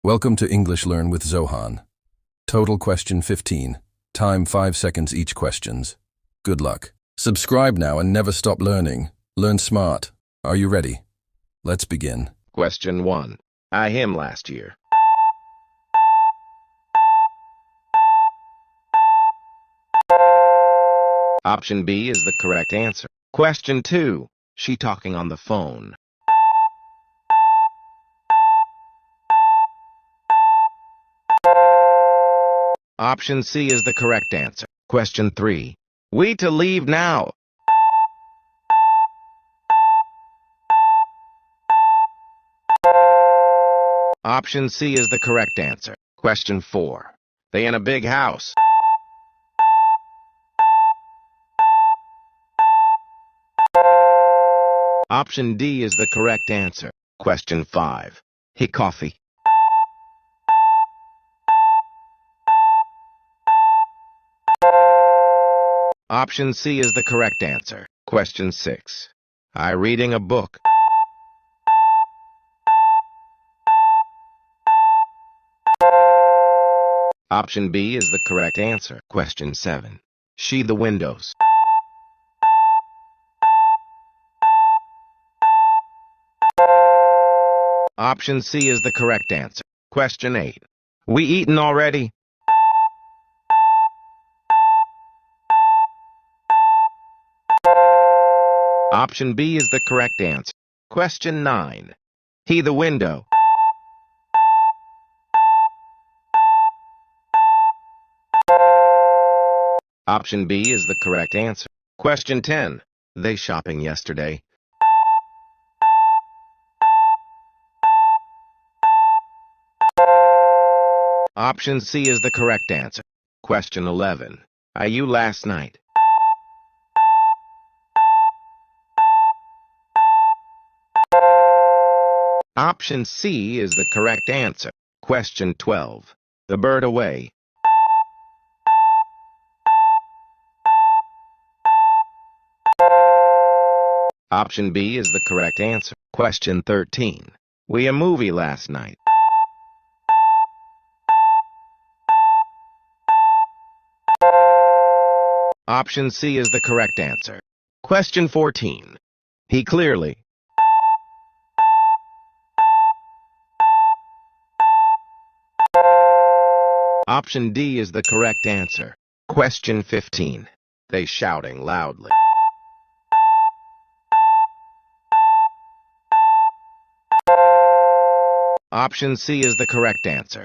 Welcome to English Learn with Zohan. Total question 15. Time 5 seconds each questions. Good luck. Subscribe now and never stop learning. Learn smart. Are you ready? Let's begin. Question 1. I him last year. Option B is the correct answer. Question 2. She talking on the phone. Option C is the correct answer. Question 3. We to leave now. Option C is the correct answer. Question 4. They in a big house. Option D is the correct answer. Question 5. He coffee. Option C is the correct answer. Question 6. I reading a book. Option B is the correct answer. Question 7. She the windows. Option C is the correct answer. Question 8. We eaten already. Option B is the correct answer. Question 9. He the window. Option B is the correct answer. Question 10. They shopping yesterday. Option C is the correct answer. Question 11. Are you last night? Option C is the correct answer. Question 12. The bird away. Option B is the correct answer. Question 13. We a movie last night. Option C is the correct answer. Question 14. He clearly. Option D is the correct answer. Question 15. They shouting loudly. Option C is the correct answer.